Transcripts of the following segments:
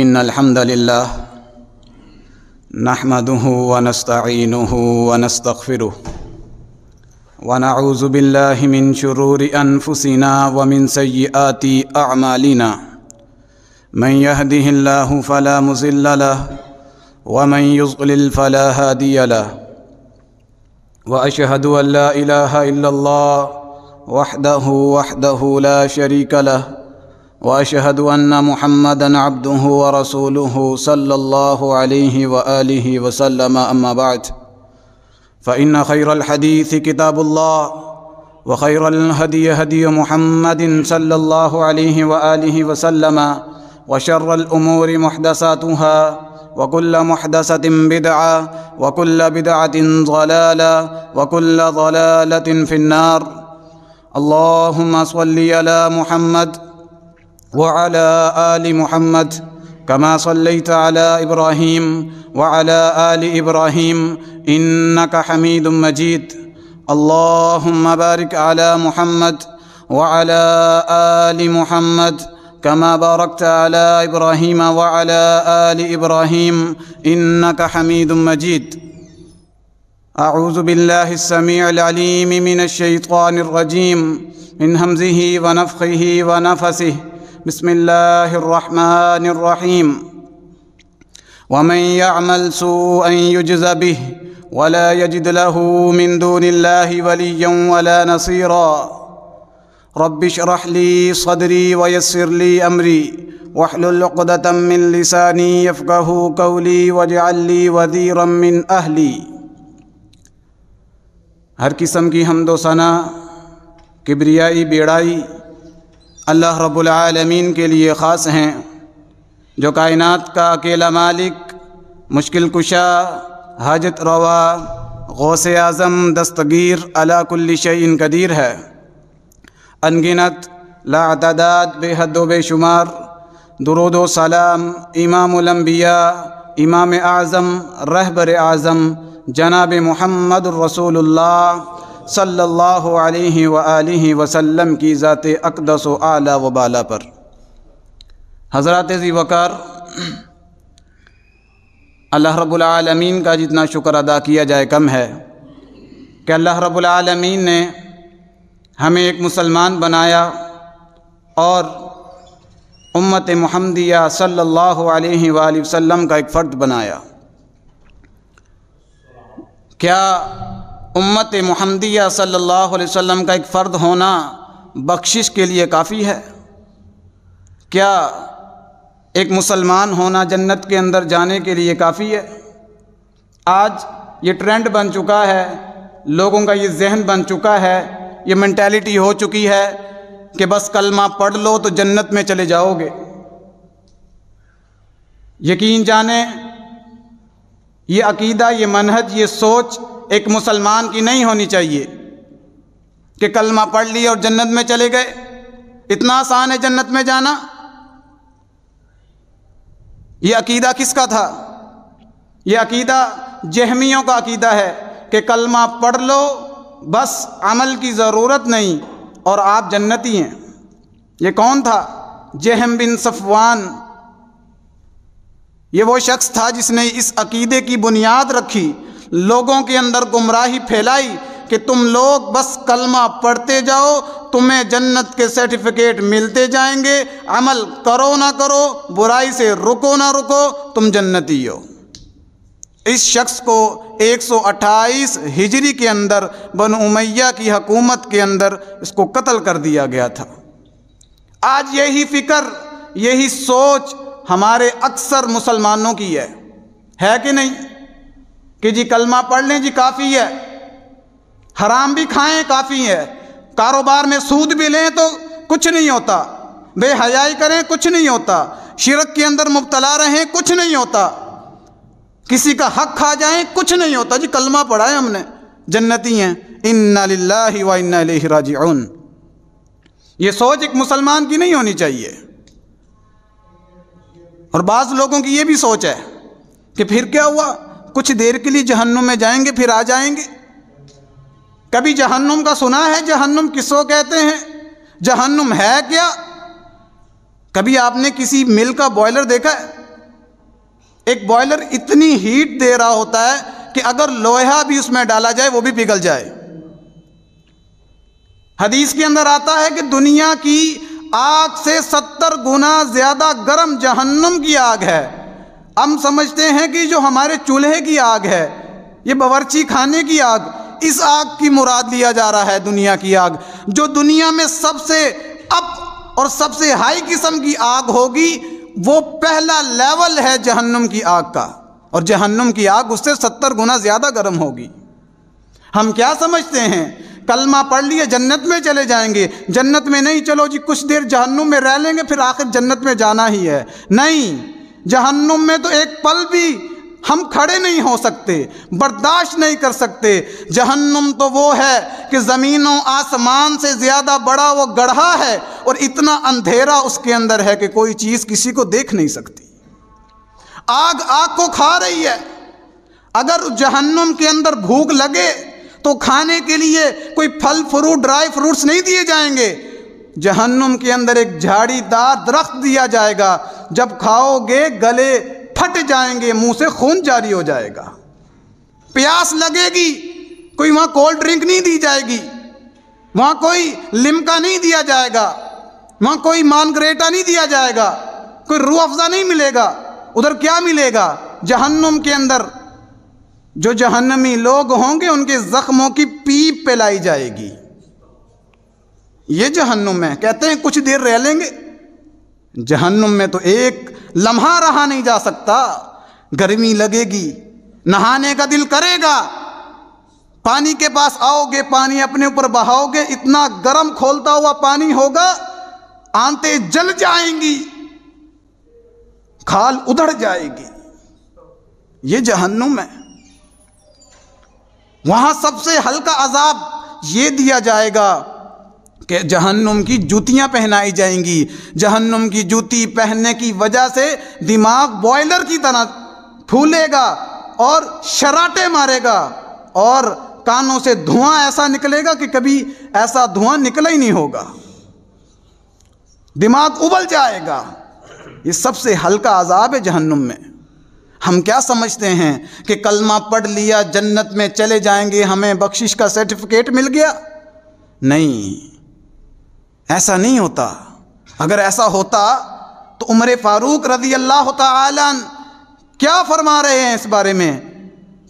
إن الحمد لله نحمده ونستعينه ونستغفره ونعوذ بالله من شرور أنفسنا ومن سيئات أعمالنا من يهده الله فلا مضل له ومن يضلل فلا هادي له وأشهد أن لا إله إلا الله وحده لا شريك له وأشهد أن محمدًا عبده ورسوله صلى الله عليه وآله وسلم أما بعد فإن خير الحديث كتاب الله وخير الهدي هدي محمد صلى الله عليه وآله وسلم وشر الأمور محدثاتها وكل محدثة بدعة وكل بدعة ضلالة وكل ضلالة في النار اللهم صل على محمد وعلى آل محمد كما صليت على إبراهيم وعلى آل إبراهيم إنك حميد مجيد اللهم بارك على محمد وعلى آل محمد كما باركت على إبراهيم وعلى آل إبراهيم إنك حميد مجيد أعوذ بالله السميع العليم من الشيطان الرجيم من همزه ونفخه ونفثه بسم الله الرحمن الرحيم ومن يعمل سوءا يجز به ولا يجد له من دون الله وليا ولا نصيرا رب اشرح لي صدري ويسر لي أمري واحلل عقدة من لساني يفقهوا قولي واجعل لي وزيرا من أهلي۔ ہر قسم کی حمد و ثنا، کبریائی بیڑائی اللہ رب العالمین کے لیے خاص ہیں، جو کائنات کا اکیلا مالک، مشکل کشا، حاجت روا، غوث اعظم، دستگیر، علی کل شیء قدیر ہے۔ انگنت، لا تعداد، بے حد و بے شمار درود و سلام امام الانبیاء، امام اعظم، رہبر اعظم جناب محمد الرسول اللہ صلی اللہ علیہ وآلہ وسلم کی ذات اقدس و اعلیٰ و بالا پر۔ حضرات ذی وقار، اللہ رب العالمین کا جتنا شکر ادا کیا جائے کم ہے کہ اللہ رب العالمین نے ہمیں ایک مسلمان بنایا اور امت محمدیہ صلی اللہ علیہ وآلہ وسلم کا ایک فرد بنایا۔ کیا امت محمدیہ صلی اللہ علیہ وسلم کا ایک فرد ہونا بخشش کے لیے کافی ہے؟ کیا ایک مسلمان ہونا جنت کے اندر جانے کے لیے کافی ہے؟ آج یہ ٹرینڈ بن چکا ہے، لوگوں کا یہ ذہن بن چکا ہے، یہ مینٹیلٹی ہو چکی ہے کہ بس کلمہ پڑھ لو تو جنت میں چلے جاؤ گے۔ یقین جانیں، یہ عقیدہ، یہ منہج، یہ سوچ ایک مسلمان کی نہیں ہونی چاہیے کہ کلمہ پڑھ لی اور جنت میں چلے گئے۔ اتنا آسان ہے جنت میں جانا؟ یہ عقیدہ کس کا تھا؟ یہ عقیدہ جہمیوں کا عقیدہ ہے کہ کلمہ پڑھ لو، بس عمل کی ضرورت نہیں اور آپ جنتی ہیں۔ یہ کون تھا؟ جہم بن صفوان۔ یہ وہ شخص تھا جس نے اس عقیدے کی بنیاد رکھی، لوگوں کے اندر گمراہی پھیلائی کہ تم لوگ بس کلمہ پڑھتے جاؤ، تمہیں جنت کے سرٹیفکیٹ ملتے جائیں گے، عمل کرو نہ کرو، برائی سے رکو نہ رکو، تم جنتی ہو۔ اس شخص کو 128 ہجری کے اندر بنو امیہ کی حکومت کے اندر اس کو قتل کر دیا گیا تھا۔ آج یہی فکر، یہی سوچ ہمارے اکثر مسلمانوں کی ہے کہ نہیں؟ کہ جی کلمہ پڑھ لیں جی کافی ہے، حرام بھی کھائیں کافی ہے، کاروبار میں سود بھی لیں تو کچھ نہیں ہوتا، بے حیائی کریں کچھ نہیں ہوتا، شرک کے اندر مبتلا رہیں کچھ نہیں ہوتا، کسی کا حق کھا جائیں کچھ نہیں ہوتا، جی کلمہ پڑھا ہے ہم نے جنتی ہیں۔ انا للہ و انا الیہ راجعون۔ یہ سوچ ایک مسلمان کی نہیں ہونی چاہیے۔ اور بعض لوگوں کی یہ بھی سوچ ہے کہ پھر کیا ہوا، کچھ دیر کے لیے جہنم میں جائیں گے پھر آ جائیں گے۔ کبھی جہنم کا سنا ہے؟ جہنم کس کو کہتے ہیں؟ جہنم ہے کیا؟ کبھی آپ نے کسی مل کا بوائلر دیکھا ہے؟ ایک بوائلر اتنی ہیٹ دے رہا ہوتا ہے کہ اگر لوہا بھی اس میں ڈالا جائے وہ بھی پگھل جائے۔ حدیث کے اندر آتا ہے کہ دنیا کی آگ سے 70 گنا زیادہ گرم جہنم کی آگ ہے۔ ہم سمجھتے ہیں کہ جو ہمارے چولہے کی آگ ہے، یہ باورچی خانے کی آگ، اس آگ کی مراد لیا جا رہا ہے دنیا کی آگ۔ جو دنیا میں سب سے اپ اور سب سے ہائی قسم کی آگ ہوگی وہ پہلا لیول ہے جہنم کی آگ کا، اور جہنم کی آگ اس سے 70 گنا زیادہ گرم ہوگی۔ ہم کیا سمجھتے ہیں؟ کلمہ پڑھ لیے جنت میں چلے جائیں گے، جنت میں نہیں، چلو جی کچھ دیر جہنم میں رہ لیں گے پھر آخر جنت میں جانا ہی ہے۔ نہیں، جہنم میں تو ایک پل بھی ہم کھڑے نہیں ہو سکتے، برداشت نہیں کر سکتے۔ جہنم تو وہ ہے کہ زمین و آسمان سے زیادہ بڑا وہ گڑھا ہے، اور اتنا اندھیرا اس کے اندر ہے کہ کوئی چیز کسی کو دیکھ نہیں سکتی۔ آگ آگ کو کھا رہی ہے۔ اگر جہنم کے اندر بھوک لگے تو کھانے کے لیے کوئی پھل فروٹ ڈرائی فروٹس نہیں دیے جائیں گے۔ جہنم کے اندر ایک جھاڑی دار درخت دیا جائے گا، جب کھاؤ گے گلے پھٹ جائیں گے، منہ سے خون جاری ہو جائے گا۔ پیاس لگے گی، کوئی وہاں کولڈ ڈرنک نہیں دی جائے گی، وہاں کوئی لمکا نہیں دیا جائے گا، وہاں کوئی مانگریٹا نہیں دیا جائے گا، کوئی روح افزا نہیں ملے گا۔ ادھر کیا ملے گا؟ جہنم کے اندر جو جہنمی لوگ ہوں گے ان کے زخموں کی پیپ پلائی جائے گی۔ یہ جہنم میں کہتے ہیں کچھ دیر رہ لیں گے، جہنم میں تو ایک لمحہ رہا نہیں جا سکتا۔ گرمی لگے گی، نہانے کا دل کرے گا، پانی کے پاس آؤ گے، پانی اپنے اوپر بہاؤ گے، اتنا گرم کھولتا ہوا پانی ہوگا، آنتیں جل جائیں گی، کھال ادھڑ جائے گی۔ یہ جہنم ہے۔ وہاں سب سے ہلکا عذاب یہ دیا جائے گا کہ جہنم کی جوتیاں پہنائی جائیں گی۔ جہنم کی جوتی پہننے کی وجہ سے دماغ بوائلر کی طرح پھولے گا اور شراٹے مارے گا، اور کانوں سے دھواں ایسا نکلے گا کہ کبھی ایسا دھواں نکلا ہی نہیں ہوگا، دماغ ابل جائے گا۔ یہ سب سے ہلکا عذاب ہے جہنم میں۔ ہم کیا سمجھتے ہیں کہ کلمہ پڑھ لیا جنت میں چلے جائیں گے، ہمیں بخشش کا سرٹیفکیٹ مل گیا؟ نہیں، ایسا نہیں ہوتا۔ اگر ایسا ہوتا تو عمر فاروق رضی اللہ تعالی عنہ کیا فرما رہے ہیں اس بارے میں؟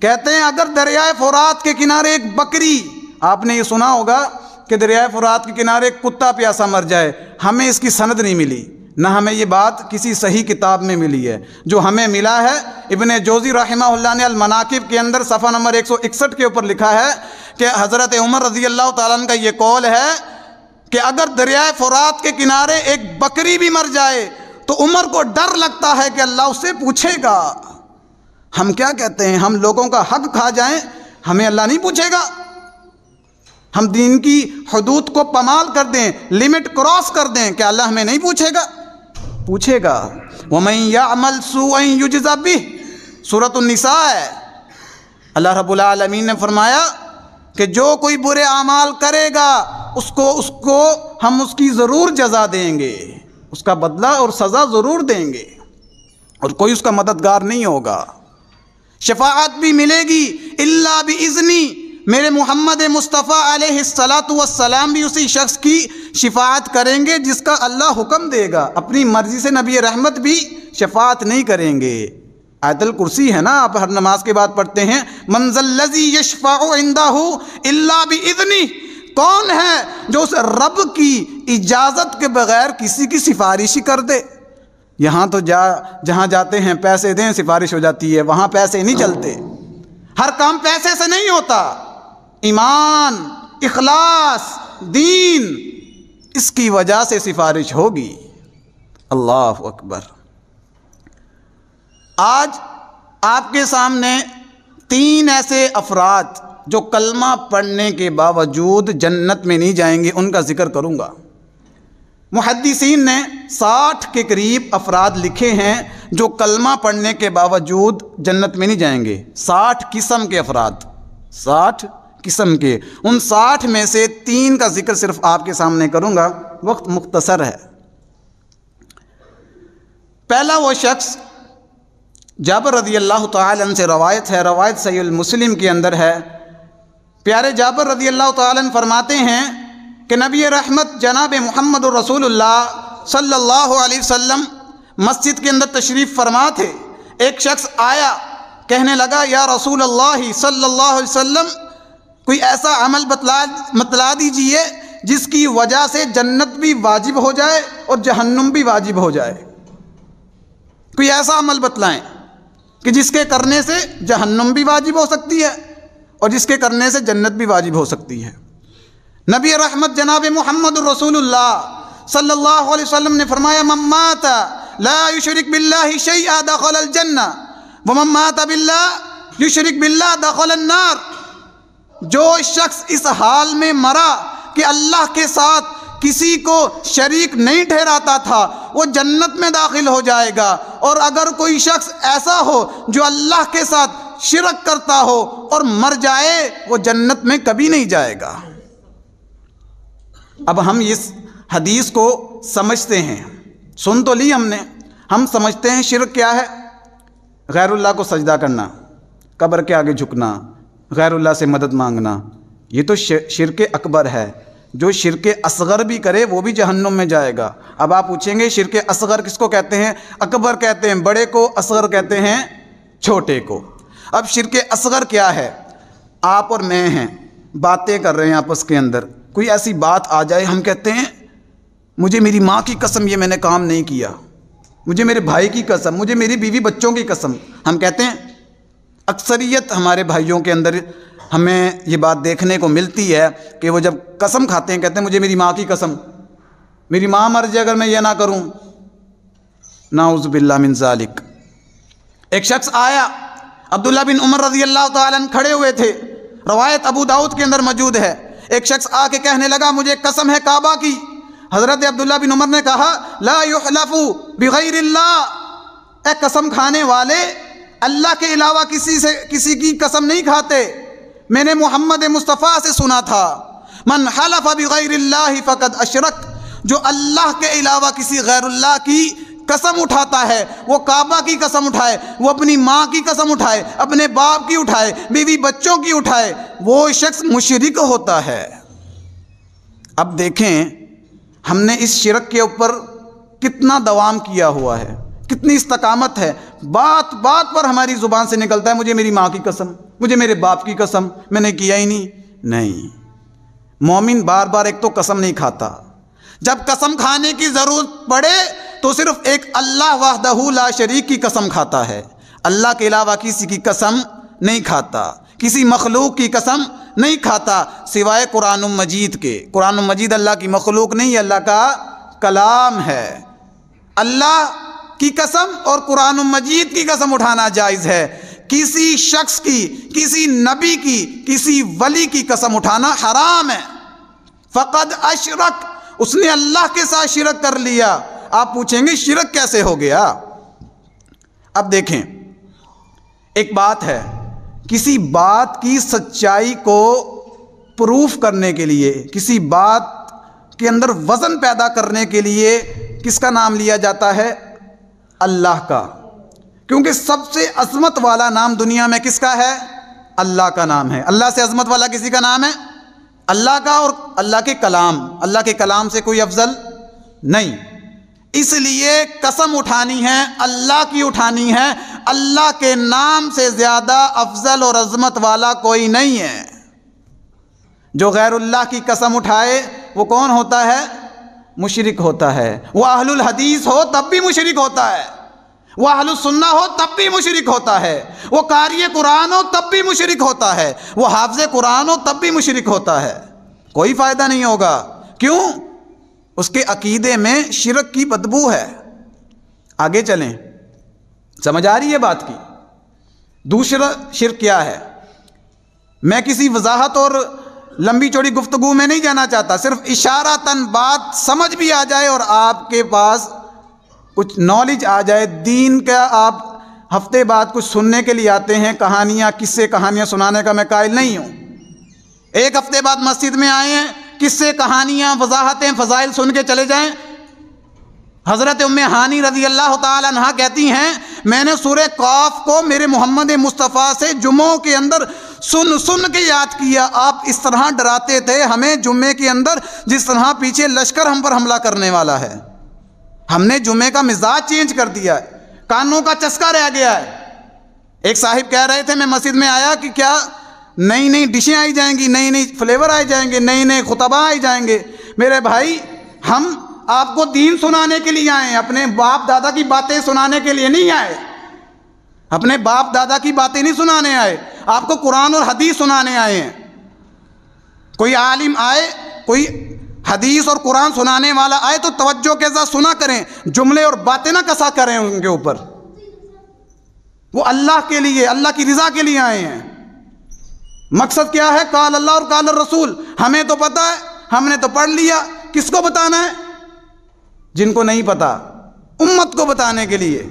کہتے ہیں اگر دریائے فرات کے کنارے ایک بکری، آپ نے یہ سنا ہوگا کہ دریائے فرات کے کنارے ایک کتا پیاسا مر جائے، ہمیں اس کی سند نہیں ملی، نہ ہمیں یہ بات کسی صحیح کتاب میں ملی ہے۔ جو ہمیں ملا ہے ابن جوزی رحمہ اللہ نے المناقب کے اندر صفحہ نمبر 161 کے اوپر لکھا ہے کہ حضرت عمر رضی اللہ تعالیٰ عنہ کا یہ قول ہے کہ اگر دریائے فرات کے کنارے ایک بکری بھی مر جائے تو عمر کو ڈر لگتا ہے کہ اللہ اس سے پوچھے گا۔ ہم کیا کہتے ہیں؟ ہم لوگوں کا حق کھا جائیں، ہمیں اللہ نہیں پوچھے گا؟ ہم دین کی حدود کو پامال کر دیں، لمٹ کراس کر دیں، کہ اللہ ہمیں نہیں پوچھے گا؟ پوچھے گا۔ وَمَن يَعْمَلْ سُوءًا يُجْزَ بِهِ، سورۃ النساء ہے۔ اللہ رب العالمین نے فرمایا کہ جو کوئی برے اعمال کرے گا اس کو ہم اس کی ضرور جزا دیں گے، اس کا بدلہ اور سزا ضرور دیں گے، اور کوئی اس کا مددگار نہیں ہوگا۔ شفاعت بھی ملے گی الا باذنی، میرے محمد مصطفیٰ علیہ الصلاۃ والسلام بھی اسی شخص کی شفاعت کریں گے جس کا اللہ حکم دے گا، اپنی مرضی سے نبی رحمت بھی شفاعت نہیں کریں گے۔ آیت الکرسی ہے نا، آپ ہر نماز کے بعد پڑھتے ہیں، من ذا الذی یشفع عندہ الا باذنہ، کون ہے جو اس رب کی اجازت کے بغیر کسی کی سفارش ہی کر دے؟ یہاں تو جہاں جاتے ہیں پیسے دیں سفارش ہو جاتی ہے، وہاں پیسے نہیں چلتے، ہر کام پیسے سے نہیں ہوتا۔ ایمان، اخلاص، دین، اس کی وجہ سے سفارش ہوگی۔ اللہ اکبر۔ آج آپ کے سامنے 3 ایسے افراد جو کلمہ پڑھنے کے باوجود جنت میں نہیں جائیں گے، ان کا ذکر کروں گا۔ محدثین نے 60 کے قریب افراد لکھے ہیں جو کلمہ پڑھنے کے باوجود جنت میں نہیں جائیں گے۔ 60 قسم کے افراد، 60 قسم کے، ان 60 میں سے 3 کا ذکر صرف آپ کے سامنے کروں گا، وقت مختصر ہے۔ پہلا وہ شخص جابر رضی اللہ تعالیٰ عنہ سے روایت ہے، روایت صحیح المسلم کے اندر ہے۔ پیارے جابر رضی اللہ تعالیٰ عنہ فرماتے ہیں کہ نبی رحمت جناب محمد رسول اللہ صلی اللہ علیہ وسلم مسجد کے اندر تشریف فرما تھے۔ ایک شخص آیا، کہنے لگا یا رسول اللہ صلی اللہ علیہ وسلم کوئی ایسا عمل بتلا دیجئے جس کی وجہ سے جنت بھی واجب ہو جائے اور جہنم بھی واجب ہو جائے۔ کوئی ایسا عمل بتلائیں کہ جس کے کرنے سے جہنم بھی واجب ہو سکتی ہے اور جس کے کرنے سے جنت بھی واجب ہو سکتی ہے۔ نبی رحمت جناب محمد رسول اللہ صلی اللہ علیہ وسلم نے فرمایا من مات لا یشرک باللہ شیئا دخل الجنہ ومن مات باللہ یشرک باللہ دخل النار۔ جو شخص اس حال میں مرا کہ اللہ کے ساتھ کسی کو شریک نہیں ٹھہراتا تھا وہ جنت میں داخل ہو جائے گا، اور اگر کوئی شخص ایسا ہو جو اللہ کے ساتھ شرک کرتا ہو اور مر جائے وہ جنت میں کبھی نہیں جائے گا۔ اب ہم اس حدیث کو سمجھتے ہیں، سن تو لی ہم نے، ہم سمجھتے ہیں شرک کیا ہے؟ غیر اللہ کو سجدہ کرنا، قبر کے آگے جھکنا، غیر اللہ سے مدد مانگنا، یہ تو شرک اکبر ہے۔ جو شرک اصغر بھی کرے وہ بھی جہنم میں جائے گا۔ اب آپ پوچھیں گے شرک اصغر کس کو کہتے ہیں؟ اکبر کہتے ہیں بڑے کو، اصغر کہتے ہیں چھوٹے کو۔ اب شرک اصغر کیا ہے؟ آپ اور میں ہیں، باتیں کر رہے ہیں آپس کے اندر، کوئی ایسی بات آ جائے، ہم کہتے ہیں مجھے میری ماں کی قسم یہ میں نے کام نہیں کیا، مجھے میرے بھائی کی قسم، مجھے میری بیوی بچوں کی قسم، ہم کہتے ہیں۔ اکثریت ہمارے بھائیوں کے اندر ہمیں یہ بات دیکھنے کو ملتی ہے کہ وہ جب قسم کھاتے ہیں کہتے ہیں مجھے میری ماں کی قسم، میری ماں مر جائے اگر میں یہ نہ کروں، نعوذ باللہ من ذالک۔ ایک شخص آیا، عبداللہ بن عمر رضی اللہ تعالیٰ عنہ کھڑے ہوئے تھے، روایت ابو داؤد کے اندر موجود ہے۔ ایک شخص آ کے کہنے لگا مجھے قسم ہے کعبہ کی۔ حضرت عبداللہ بن عمر نے کہا لا یحلف بغیر اللہ، اے قسم کھانے والے اللہ کے علاوہ کسی کی قسم نہیں کھاتے، میں نے محمد مصطفیٰ سے سنا تھا من حلف بغیر اللہ فقد اشرک، جو اللہ کے علاوہ کسی غیر اللہ کی قسم اٹھاتا ہے، وہ کعبہ کی قسم اٹھائے، وہ اپنی ماں کی قسم اٹھائے، اپنے باپ کی اٹھائے، بیوی بچوں کی اٹھائے، وہ شخص مشرک ہوتا ہے۔ اب دیکھیں ہم نے اس شرک کے اوپر کتنا دوام کیا ہوا ہے، کتنی استقامت ہے، بات بات پر ہماری زبان سے نکلتا ہے مجھے میری ماں کی قسم، مجھے میرے باپ کی قسم، میں نے کیا ہی نہیں۔ مومن بار بار ایک تو قسم نہیں کھاتا، جب قسم کھانے کی ضرورت پڑے تو صرف ایک اللہ وحدہ لا شریک کی قسم کھاتا ہے، اللہ کے علاوہ کسی کی قسم نہیں کھاتا، کسی مخلوق کی قسم نہیں کھاتا سوائے قرآن مجید کے۔ قرآن مجید اللہ کی مخلوق نہیں، اللہ کا کلام ہے۔ اللہ کی قسم اور قرآن مجید کی قسم اٹھانا جائز ہے، کسی شخص کی، کسی نبی کی، کسی ولی کی قسم اٹھانا حرام ہے۔ فقد اشرک، اس نے اللہ کے ساتھ شرک کر لیا۔ آپ پوچھیں گے شرک کیسے ہو گیا؟ اب دیکھیں ایک بات ہے، کسی بات کی سچائی کو پروف کرنے کے لیے، کسی بات کے اندر وزن پیدا کرنے کے لیے کس کا نام لیا جاتا ہے؟ اللہ کا، کیونکہ سب سے عظمت والا نام دنیا میں کس کا ہے؟ اللہ کا نام ہے۔ اللہ سے عظمت والا کسی کا نام ہے؟ اللہ کا، اور اللہ کے کلام، اللہ کے کلام سے کوئی افضل نہیں۔ اس لیے قسم اٹھانی ہے اللہ کی اٹھانی ہے، اللہ کے نام سے زیادہ افضل اور عظمت والا کوئی نہیں ہے۔ جو غیر اللہ کی قسم اٹھائے وہ کون ہوتا ہے؟ مشرک ہوتا ہے۔ وہ اہل الحدیث ہو تب بھی مشرک ہوتا ہے، وہ اہل السنہ ہو تب بھی مشرک ہوتا ہے، وہ قاری قرآن ہو تب بھی مشرک ہوتا ہے، وہ حافظ قرآن ہو تب بھی مشرک ہوتا ہے۔ کوئی فائدہ نہیں ہوگا، کیوں؟ اس کے عقیدے میں شرک کی بدبو ہے۔ آگے چلیں، سمجھ آ رہی ہے بات کی؟ دوسرا شرک کیا ہے؟ میں کسی وضاحت اور لمبی چوڑی گفتگو میں نہیں جانا چاہتا، صرف اشارتاً بات سمجھ بھی آ جائے اور آپ کے پاس کچھ نالج آ جائے دین کا۔ آپ ہفتے بعد کچھ سننے کے لیے آتے ہیں، کہانیاں، قصے کہانیاں سنانے کا میں قائل نہیں ہوں۔ ایک ہفتے بعد مسجد میں آئے ہیں، قصے کہانیاں، وضاحتیں، فضائل سن کے چلے جائیں، حضرت ام ہانی رضی اللہ تعالی عنہ کہتی ہیں میں نے سورہ قاف کو میرے محمد مصطفیٰ سے جمعوں کے اندر سن کے یاد کیا. آپ اس طرح ڈراتے تھے ہمیں جمعے کے اندر جس طرح پیچھے لشکر ہم پر حملہ کرنے والا ہے. ہم نے جمعے کا مزاج چینج کر دیا ہے, کانوں کا چسکا رہ گیا ہے. ایک صاحب کہہ رہے تھے میں مسجد میں آیا کہ کیا نئی نئی ڈشیں آئی جائیں گی, نئی نئی فلیور آئی جائیں گے, نئے نئے خطبہ آئی جائیں گے. میرے بھائی ہم آپ کو دین سنانے کے لیے آئے ہیں, اپنے باپ دادا کی باتیں سنانے کے لیے نہیں آئے. اپنے باپ دادا کی باتیں نہیں سنانے آئے, آپ کو قرآن اور حدیث سنانے آئے ہیں. کوئی عالم آئے, کوئی حدیث اور قرآن سنانے والا آئے تو توجہ کے ساتھ سنا کریں, جملے اور باتیں نہ کسا کریں ان کے اوپر. وہ اللہ کے لیے, اللہ کی رضا کے لیے آئے ہیں. مقصد کیا ہے؟ قال اللہ اور قال الرسول. ہمیں تو پتہ ہے, ہم نے تو پڑھ لیا, کس کو بتانا ہے؟ جن کو نہیں پتا, امت کو بتانے کے لیے.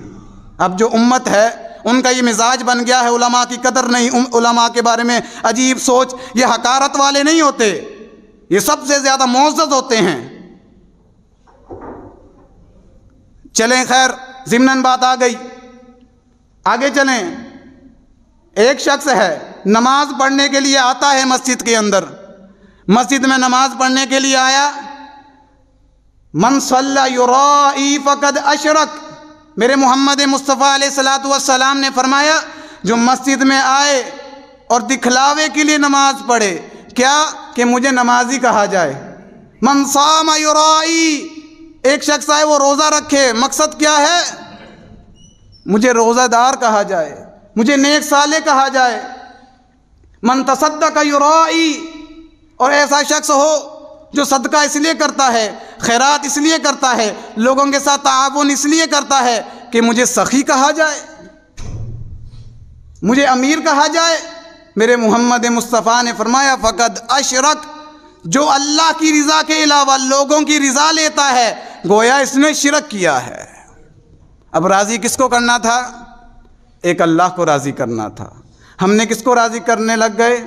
اب جو امت ہے ان کا یہ مزاج بن گیا ہے, علماء کی قدر نہیں, علماء کے بارے میں عجیب سوچ. یہ حقارت والے نہیں ہوتے, یہ سب سے زیادہ معزز ہوتے ہیں. چلیں خیر, ضمناً بات آ گئی, آگے چلیں. ایک شخص ہے نماز پڑھنے کے لیے آتا ہے مسجد کے اندر, مسجد میں نماز پڑھنے کے لیے آیا. من صلی یرائی فقد اشرک. میرے محمد مصطفیٰ علیہ الصلوۃ والسلام نے فرمایا جو مسجد میں آئے اور دکھلاوے کے لیے نماز پڑھے, کیا کہ مجھے نمازی کہا جائے. من صام یرائی, ایک شخص آئے وہ روزہ رکھے, مقصد کیا ہے؟ مجھے روزہ دار کہا جائے, مجھے نیک صالح کہا جائے. من تصدق یرائی, اور ایسا شخص ہو جو صدقہ اس لیے کرتا ہے, خیرات اس لیے کرتا ہے, لوگوں کے ساتھ تعاون اس لیے کرتا ہے کہ مجھے سخی کہا جائے, مجھے امیر کہا جائے. میرے محمد مصطفیٰ نے فرمایا فقد اشرک, جو اللہ کی رضا کے علاوہ لوگوں کی رضا لیتا ہے گویا اس نے شرک کیا ہے. اب راضی کس کو کرنا تھا؟ ایک اللہ کو راضی کرنا تھا. ہم نے کس کو راضی کرنے لگ گئے؟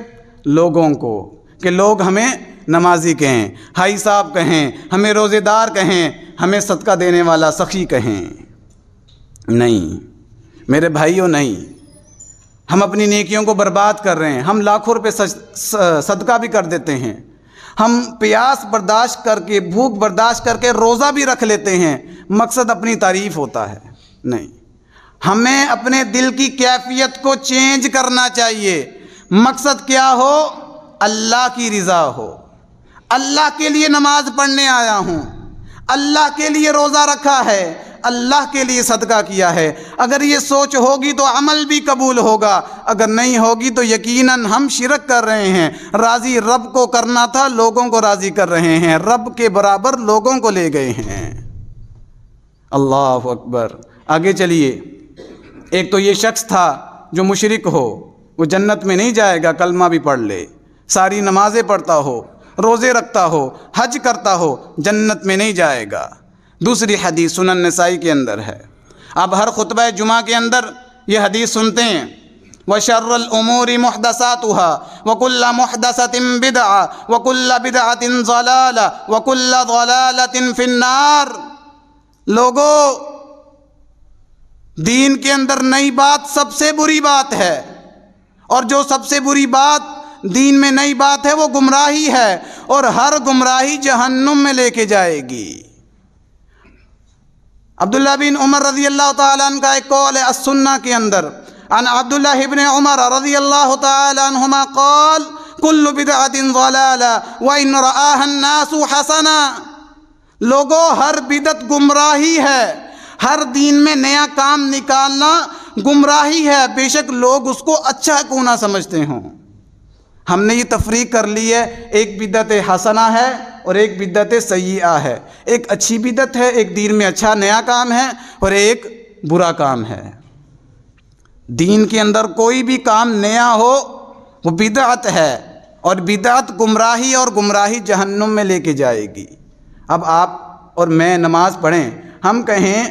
لوگوں کو, کہ لوگ ہمیں نمازی کہیں, ہائی صاحب کہیں, ہمیں روزے دار کہیں, ہمیں صدقہ دینے والا سخی کہیں. نہیں میرے بھائیوں, نہیں. ہم اپنی نیکیوں کو برباد کر رہے ہیں. ہم لاکھوں روپے صدقہ بھی کر دیتے ہیں, ہم پیاس برداشت کر کے, بھوک برداشت کر کے روزہ بھی رکھ لیتے ہیں. مقصد اپنی تعریف ہوتا ہے. نہیں, ہمیں اپنے دل کی کیفیت کو چینج کرنا چاہیے. مقصد کیا ہو؟ اللہ کی رضا ہو. اللہ کے لیے نماز پڑھنے آیا ہوں, اللہ کے لیے روزہ رکھا ہے, اللہ کے لیے صدقہ کیا ہے. اگر یہ سوچ ہوگی تو عمل بھی قبول ہوگا, اگر نہیں ہوگی تو یقیناً ہم شرک کر رہے ہیں. راضی رب کو کرنا تھا, لوگوں کو راضی کر رہے ہیں, رب کے برابر لوگوں کو لے گئے ہیں. اللہ اکبر. آگے چلیے. ایک تو یہ شخص تھا جو مشرک ہو, وہ جنت میں نہیں جائے گا, کلمہ بھی پڑھ لے, ساری نمازیں پڑھتا ہو, روزے رکھتا ہو, حج کرتا ہو, جنت میں نہیں جائے گا. دوسری حدیث سنن نسائی کے اندر ہے. آپ ہر خطبہ جمعہ کے اندر یہ حدیث سنتے ہیں, وَشَرَّ الْأُمُورِ مُحْدَثَاتُهَا وَكُلَّ مُحْدَثَةٍ بِدْعَةٍ وَكُلَّ بِدْعَةٍ ضَلَالَةٍ وَكُلَّ ضَلَالَةٍ فِي النَّارِ. لوگو, دین کے اندر نئی بات سب سے بری بات ہے, اور جو سب سے بری بات دین میں نئی بات ہے وہ گمراہی ہے, اور ہر گمراہی جہنم میں لے کے جائے گی. عبداللہ بن عمر رضی اللہ تعالیٰ عنہ کا ایک قول ہے السنہ کے اندر, عن عبداللہ ابن عمر رضی اللہ تعالیٰ عنہما قال کل بدعت ضلالہ وان رآها الناس حسنا. لوگوں, ہر بدعت گمراہی ہے, ہر دین میں نیا کام نکالنا گمراہی ہے, بے شک لوگ اس کو اچھا کیوں نہ سمجھتے ہوں. ہم نے یہ تفریق کر لی ہے, ایک بدعت حسنہ ہے اور ایک بدعت سیئہ ہے. ایک اچھی بدعت ہے, ایک دین میں اچھا نیا کام ہے, اور ایک برا کام ہے. دین کے اندر کوئی بھی کام نیا ہو وہ بدعت ہے, اور بدعت گمراہی, اور گمراہی جہنم میں لے کے جائے گی. اب آپ اور میں نماز پڑھیں, ہم کہیں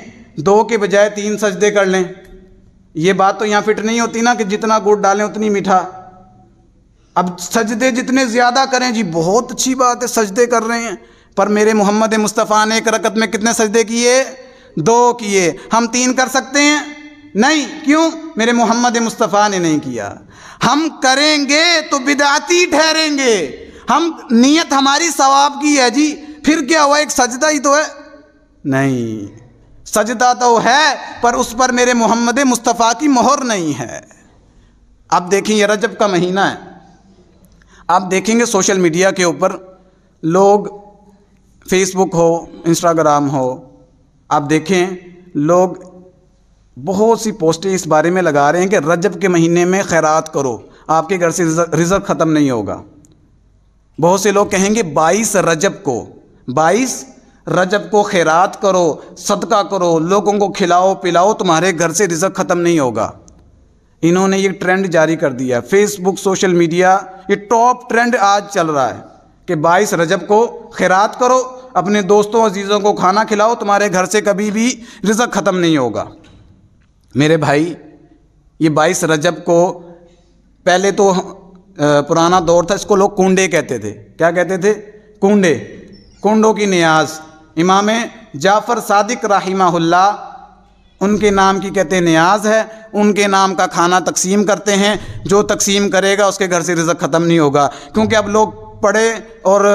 2 کے بجائے 3 سجدے کر لیں, یہ بات تو یہاں فٹ نہیں ہوتی نا کہ جتنا گڑ ڈالیں اتنی میٹھا. اب سجدے جتنے زیادہ کریں, جی بہت اچھی بات ہے سجدے کر رہے ہیں, پر میرے محمد مصطفیٰ نے ایک رکعت میں کتنے سجدے کیے؟ 2 کیے۔ ہم 3 کر سکتے ہیں؟ نہیں۔ کیوں؟ میرے محمد مصطفیٰ نے نہیں کیا۔ ہم کریں گے تو بدعتی ٹھہریں گے۔ ہم نیت ہماری ثواب کی ہے جی، پھر کیا ہوا، ایک سجدہ ہی تو ہے۔ نہیں، سجدہ تو ہے پر اس پر میرے محمد مصطفیٰ کی مہر نہیں ہے۔ اب دیکھیں یہ رجب کا مہینہ ہے، آپ دیکھیں گے سوشل میڈیا کے اوپر لوگ، فیس بک ہو، انسٹاگرام ہو، آپ دیکھیں لوگ بہت سی پوسٹیں اس بارے میں لگا رہے ہیں کہ رجب کے مہینے میں خیرات کرو، آپ کے گھر سے رزق ختم نہیں ہوگا۔ بہت سے لوگ کہیں گے 22 رجب کو خیرات کرو، صدقہ کرو، لوگوں کو کھلاؤ پلاؤ، تمہارے گھر سے رزق ختم نہیں ہوگا۔ انہوں نے یہ ٹرینڈ جاری کر دیا ہے، فیس بک، سوشل میڈیا، یہ ٹاپ ٹرینڈ آج چل رہا ہے کہ 22 رجب کو خیرات کرو، اپنے دوستوں عزیزوں کو کھانا کھلاؤ، تمہارے گھر سے کبھی بھی رزق ختم نہیں ہوگا۔ میرے بھائی، یہ 22 رجب کو پہلے تو پرانا دور تھا، اس کو لوگ کنڈے کہتے تھے۔ کیا کہتے تھے؟ کنڈے، کنڈوں کی نیاز۔ امام جعفر صادق رحمہ اللہ، ان کے نام کی کہتے ہیں نیاز ہے، ان کے نام کا کھانا تقسیم کرتے ہیں، جو تقسیم کرے گا اس کے گھر سے رزق ختم نہیں ہوگا۔ کیونکہ اب لوگ پڑھے اور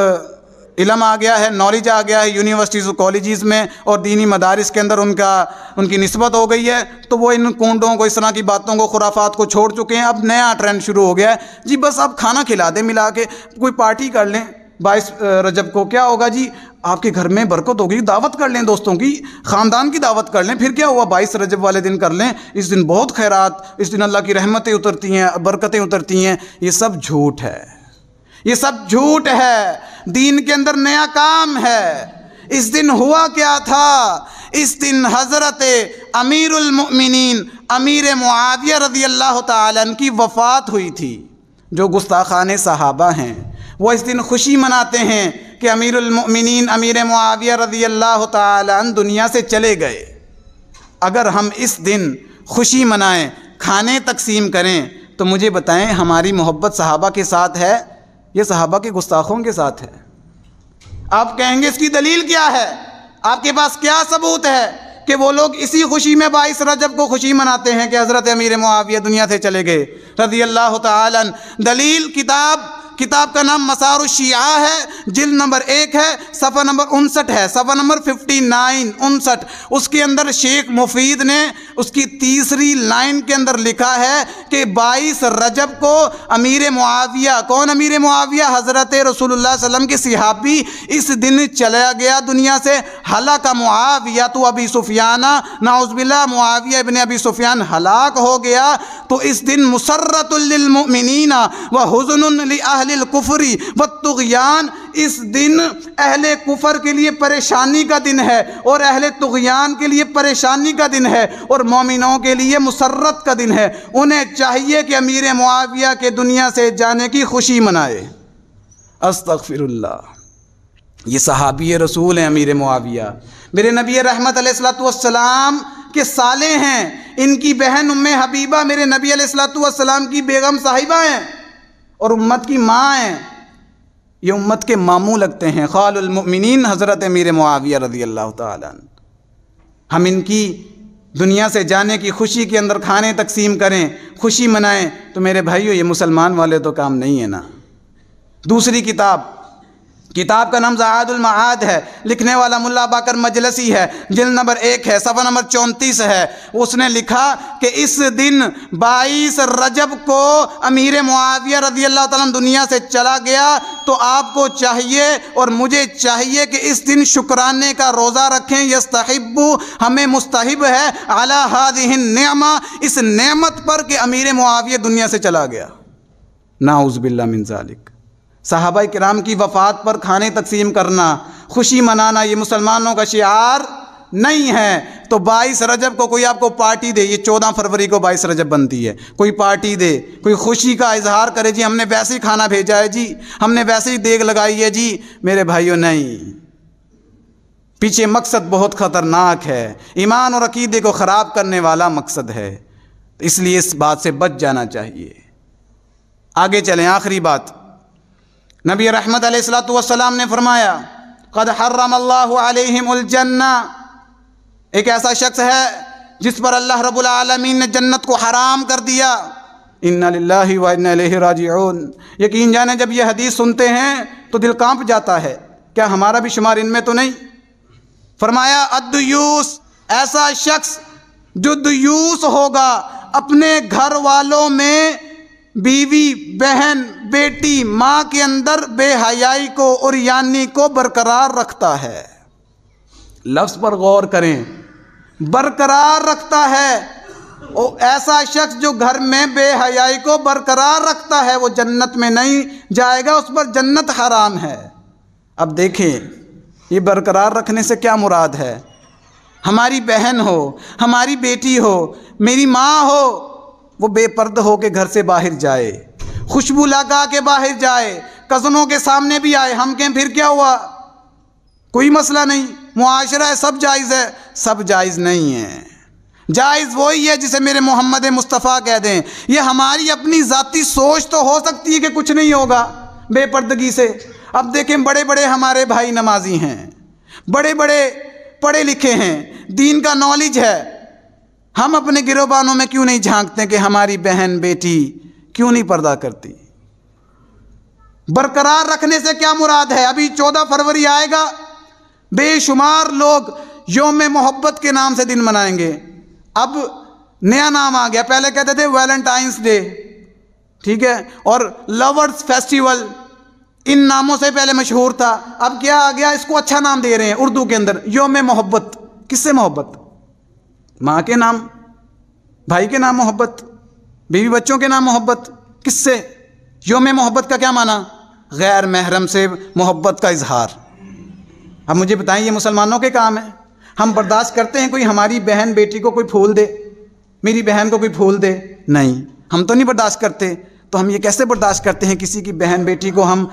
علم آ گیا ہے، نالج آ گیا ہے، یونیورسٹیز و کالجز میں اور دینی مدارس کے اندر ان کی نسبت ہو گئی ہے، تو وہ ان کنڈوں کو، اس طرح کی باتوں کو، خرافات کو چھوڑ چکے ہیں۔ اب نیا ٹرینڈ شروع ہو گیا ہے جی، بس آپ کھانا کھلا دیں، ملا کے کوئی پارٹی کر لیں 22 رجب کو، کیا ہوگا جی، آپ کے گھر میں برکت ہوگی، دعوت کر لیں دوستوں کی، خاندان کی دعوت کر لیں، پھر کیا ہوا، 22 رجب والے دن کر لیں، اس دن بہت خیرات، اس دن اللہ کی رحمتیں اترتی ہیں، برکتیں اترتی ہیں۔ یہ سب جھوٹ ہے، یہ سب جھوٹ ہے، دین کے اندر نیا کام ہے۔ اس دن ہوا کیا تھا؟ اس دن حضرت امیر المؤمنین امیر معاویہ رضی اللہ تعالیٰ عنہ کی وفات ہوئی تھی۔ جو گستاخان صحابہ ہیں وہ اس دن خوشی مناتے ہیں کہ امیر المؤمنین امیر معاویہ رضی اللہ تعالیٰ عنہ دنیا سے چلے گئے۔ اگر ہم اس دن خوشی منائیں، کھانے تقسیم کریں، تو مجھے بتائیں ہماری محبت صحابہ کے ساتھ ہے یہ صحابہ کے گستاخوں کے ساتھ ہے؟ آپ کہیں گے اس کی دلیل کیا ہے؟ آپ کے پاس کیا ثبوت ہے کہ وہ لوگ اسی خوشی میں 22 رجب کو خوشی مناتے ہیں کہ حضرت امیر معاویہ دنیا سے چلے گئے رضی اللہ تعالیٰ عنہ؟ دلیل کتاب کا نام مسار الشیعہ ہے، جلد نمبر 1 ہے، صفحہ نمبر 59 ہے، صفحہ نمبر 59 اس کے اندر شیخ مفید نے اس کی 3ری لائن کے اندر لکھا ہے کہ 22 رجب کو امیر معاویہ، کون امیر معاویہ؟ حضرت رسول اللہ صلی اللہ علیہ وسلم کے صحابی، اس دن چلا گیا دنیا سے۔ ہلاک معاویہ تو ابی سفیان، نعوذ باللہ، معاویہ ابن ابی سفیان ہلاک ہو گیا۔ تو اس دن مسرۃ للمؤمنین وحزن لأہل الکفر والطغیان، اس دن اہل کفر کے لیے پریشانی کا دن ہے اور اہل طغیان کے لیے پریشانی کا دن ہے اور مومنوں کے لیے مسرت کا دن ہے۔ انہیں چاہیے کہ امیر معاویہ کے دنیا سے جانے کی خوشی منائے۔ استغفر اللہ، یہ صحابی رسول ہیں امیر معاویہ، میرے نبی رحمت علیہ الصلوۃ والسلام کے سالے ہیں، ان کی بہن ام حبیبہ میرے نبی علیہ الصلوۃ والسلام کی بیگم صاحبہ ہیں اور امت کی ماں ہیں، یہ امت کے ماموں لگتے ہیں، خال المؤمنین حضرت امیر معاویہ رضی اللہ تعالیٰ عنہ۔ ہم ان کی دنیا سے جانے کی خوشی کے اندر کھانے تقسیم کریں، خوشی منائیں، تو میرے بھائیو یہ مسلمان والے تو کام نہیں ہے نا۔ دوسری کتاب کا نام زاد المعاد ہے، لکھنے والا ملا باقر مجلسی ہے، جلد نمبر 1 ہے، صفحہ نمبر 34 ہے۔ اس نے لکھا کہ اس دن 22 رجب کو امیر معاویہ رضی اللہ تعالیٰ عنہ دنیا سے چلا گیا، تو آپ کو چاہیے اور مجھے چاہیے کہ اس دن شکرانے کا روزہ رکھیں۔ یستحب، ہمیں مستحب ہے، علی ہذہ النعمہ، اس نعمت پر کہ امیر معاویہ دنیا سے چلا گیا، نعوذ باللہ من ذالک۔ صحابہ کرام کی وفات پر کھانے تقسیم کرنا، خوشی منانا، یہ مسلمانوں کا شعار نہیں ہے۔ تو 22 رجب کو کوئی آپ کو پارٹی دے، یہ 14 فروری کو 22 رجب بنتی ہے، کوئی پارٹی دے، کوئی خوشی کا اظہار کرے، جی ہم نے ویسے ہی کھانا بھیجا ہے، جی ہم نے ویسے ہی دیگ لگائی ہے، جی میرے بھائیوں نہیں، پیچھے مقصد بہت خطرناک ہے، ایمان اور عقیدے کو خراب کرنے والا مقصد ہے، اس لیے اس بات سے بچ جانا چاہیے۔ آگے چلیں، آخری بات، نبی رحمت علیہ الصلوۃ والسلام نے فرمایا قد حرم اللہ علیہم الجنہ، ایک ایسا شخص ہے جس پر اللہ رب العالمین نے جنت کو حرام کر دیا۔ انا للہ و انا الیہ راجعون۔ یقین جانے جب یہ حدیث سنتے ہیں تو دل کانپ جاتا ہے، کیا ہمارا بھی شمار ان میں تو نہیں؟ فرمایا الدیوس، ایسا شخص جو دیوس ہوگا، اپنے گھر والوں میں بیوی، بہن، بیٹی، ماں کے اندر بے حیائی کو، عریانی کو برقرار رکھتا ہے۔ لفظ پر غور کریں، برقرار رکھتا ہے۔ ایسا شخص جو گھر میں بے حیائی کو برقرار رکھتا ہے وہ جنت میں نہیں جائے گا، اس پر جنت حرام ہے۔ اب دیکھیں یہ برقرار رکھنے سے کیا مراد ہے؟ ہماری بہن ہو، ہماری بیٹی ہو، میری ماں ہو، وہ بے پردہ ہو کے گھر سے باہر جائے، خوشبو لگا کے باہر جائے، کزنوں کے سامنے بھی آئے، ہم کہیں پھر کیا ہوا، کوئی مسئلہ نہیں، معاشرہ ہے، سب جائز ہے۔ سب جائز نہیں ہے، جائز وہی ہے جسے میرے محمد مصطفیٰ کہہ دیں۔ یہ ہماری اپنی ذاتی سوچ تو ہو سکتی ہے کہ کچھ نہیں ہوگا بے پردگی سے۔ اب دیکھیں بڑے بڑے ہمارے بھائی نمازی ہیں، بڑے بڑے پڑھے لکھے ہیں، دین کا نالج ہے، ہم اپنے گروبانوں میں کیوں نہیں جھانکتے کہ ہماری بہن بیٹی کیوں نہیں پردہ کرتی؟ برقرار رکھنے سے کیا مراد ہے؟ ابھی 14 فروری آئے گا، بے شمار لوگ یوم محبت کے نام سے دن منائیں گے۔ اب نیا نام آ گیا، پہلے کہتے تھے ویلنٹائنس ڈے، ٹھیک ہے، اور لورز فیسٹیول، ان ناموں سے پہلے مشہور تھا۔ اب کیا آ گیا؟ اس کو اچھا نام دے رہے ہیں اردو کے اندر، یوم محبت۔ کس سے محبت؟ ماں کے نام، بھائی کے نام محبت، بیوی بچوں کے نام محبت، کس سے؟ یوم محبت کا کیا معنی؟ غیر محرم سے محبت کا اظہار۔ اب مجھے بتائیں یہ مسلمانوں کے کام ہے؟ ہم برداشت کرتے ہیں کوئی ہماری بہن بیٹی کو کوئی پھول دے، میری بہن کو کوئی پھول دے؟ نہیں، ہم تو نہیں برداشت کرتے۔ تو ہم یہ کیسے برداشت کرتے ہیں کسی کی بہن بیٹی کو ہم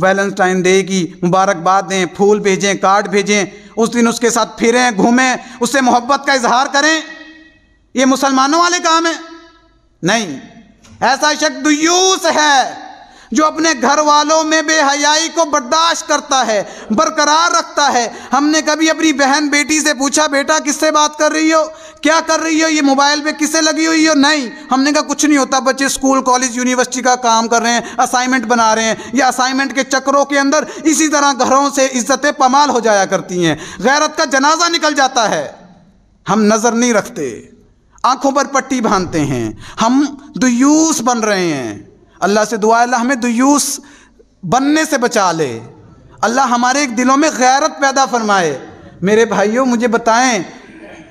ویلنٹائن ڈے کی مبارکباد دیں، پھول بھیجیں، کارڈ بھیجیں، اس دن اس کے ساتھ پھریں، گھومیں، اس سے محبت کا اظہار کریں؟ یہ مسلمانوں والے کام ہیں؟ نہیں۔ ایسا شخص دیوس ہے جو اپنے گھر والوں میں بے حیائی کو برداشت کرتا ہے، برقرار رکھتا ہے۔ ہم نے کبھی اپنی بہن بیٹی سے پوچھا بیٹا کس سے بات کر رہی ہو، کیا کر رہی ہو، یہ موبائل پہ کس سے لگی ہوئی ہو؟ نہیں، ہم نے کہا کچھ نہیں ہوتا، بچے اسکول کالج یونیورسٹی کا کام کر رہے ہیں، اسائنمنٹ بنا رہے ہیں، یا اسائنمنٹ کے چکروں کے اندر اسی طرح گھروں سے عزتیں پامال ہو جایا کرتی ہیں، غیرت کا جنازہ نکل جاتا ہے۔ ہم نظر نہیں رکھتے، آنکھوں پر پٹی باندھتے ہیں، ہم دیوس بن رہے ہیں۔ اللہ سے دعا ہے اللہ ہمیں دیوس بننے سے بچا لے، اللہ ہمارے دلوں میں غیرت پیدا فرمائے۔ میرے بھائیوں مجھے بتائیں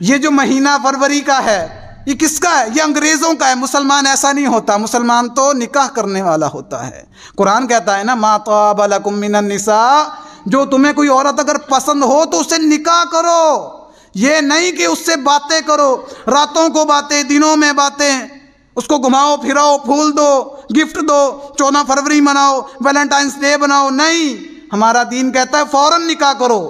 یہ جو مہینہ فروری کا ہے یہ کس کا ہے؟ یہ انگریزوں کا ہے۔ مسلمان ایسا نہیں ہوتا، مسلمان تو نکاح کرنے والا ہوتا ہے۔ قرآن کہتا ہے نا ما طاب لکم من النساء، جو تمہیں کوئی عورت اگر پسند ہو تو اس سے نکاح کرو، یہ نہیں کہ اس سے باتیں کرو، راتوں کو باتیں، دنوں میں باتیں، اس کو گھماؤ پھراؤ، پھول دو، گفٹ دو، 14 فروری مناؤ، ویلنٹائنس ڈے بناؤ، نہیں۔ ہمارا دین کہتا ہے فوراً نکاح کرو،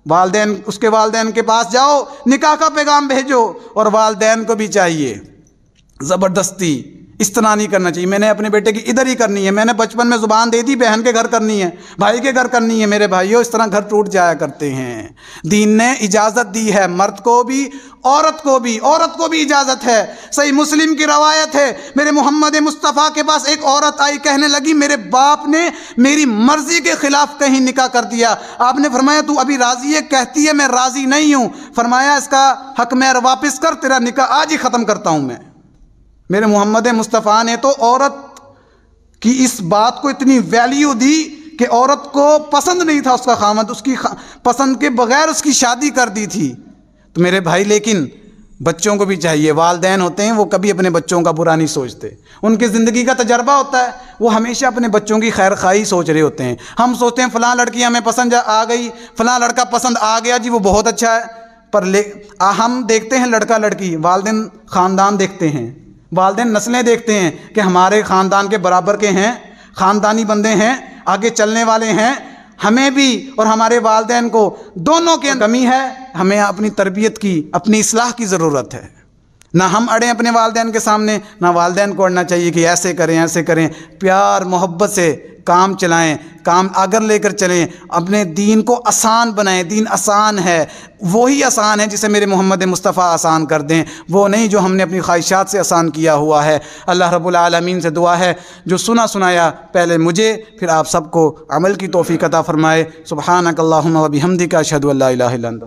والدین، اس کے والدین کے پاس جاؤ، نکاح کا پیغام بھیجو، اور والدین کو بھی چاہیے زبردستی اس طرح نہیں کرنا چاہیے۔ میں نے اپنے بیٹے کی ادھر ہی کرنی ہے، میں نے بچپن میں زبان دے دی بہن کے گھر کرنی ہے، بھائی کے گھر کرنی ہے۔ میرے بھائیوں اس طرح گھر ٹوٹ جایا کرتے ہیں۔ دین نے اجازت دی ہے، مرد کو بھی عورت کو بھی، عورت کو بھی اجازت ہے۔ صحیح مسلم کی روایت ہے، میرے محمد مصطفیٰ کے پاس ایک عورت آئی، کہنے لگی میرے باپ نے میری مرضی کے خلاف کہیں نکاح کر دیا۔ آپ نے فرمایا تو ابھی راضی ہے؟ کہتی ہے میں راضی نہیں ہوں۔ فرمایا اس کا حق مہر واپس کر، تیرا نکاح آج ہی ختم کرتا ہوں میں۔ میرے محمد مصطفیٰ نے تو عورت کی اس بات کو اتنی ویلیو دی کہ عورت کو پسند نہیں تھا اس کا خامد، اس کی پسند کے بغیر اس کی شادی کر دی تھی۔ تو میرے بھائی لیکن بچوں کو بھی چاہیے، والدین ہوتے ہیں وہ کبھی اپنے بچوں کا برا نہیں سوچتے، ان کی زندگی کا تجربہ ہوتا ہے، وہ ہمیشہ اپنے بچوں کی خیر خواہی سوچ رہے ہوتے ہیں۔ ہم سوچتے ہیں فلاں لڑکی ہمیں پسند آ گئی، فلاں لڑکا پسند آ گیا جی وہ بہت اچھا ہے، پر ہم دیکھتے ہیں لڑکا لڑکی، والدین خاندان دیکھتے ہیں، والدین نسلیں دیکھتے ہیں کہ ہمارے خاندان کے برابر کے ہیں، خاندانی بندے ہیں، آگے چلنے والے ہیں۔ ہمیں بھی اور ہمارے والدین کو دونوں کی کمی ہے، ہمیں اپنی تربیت کی، اپنی اصلاح کی ضرورت ہے۔ نہ ہم اڑیں اپنے والدین کے سامنے، نہ والدین کو اڑنا چاہیے کہ ایسے کریں ایسے کریں۔ پیار محبت سے کام چلائیں، کام آگر لے کر چلیں، اپنے دین کو آسان بنائیں۔ دین آسان ہے، وہی آسان ہے جسے میرے محمد مصطفیٰ آسان کر دیں، وہ نہیں جو ہم نے اپنی خواہشات سے آسان کیا ہوا ہے۔ اللہ رب العالمین سے دعا ہے جو سنایا پہلے مجھے پھر آپ سب کو عمل کی توفیق عطا فرمائے۔ سبحانک اللہم و بحمدک، اشہد ان لا الہ الا انت۔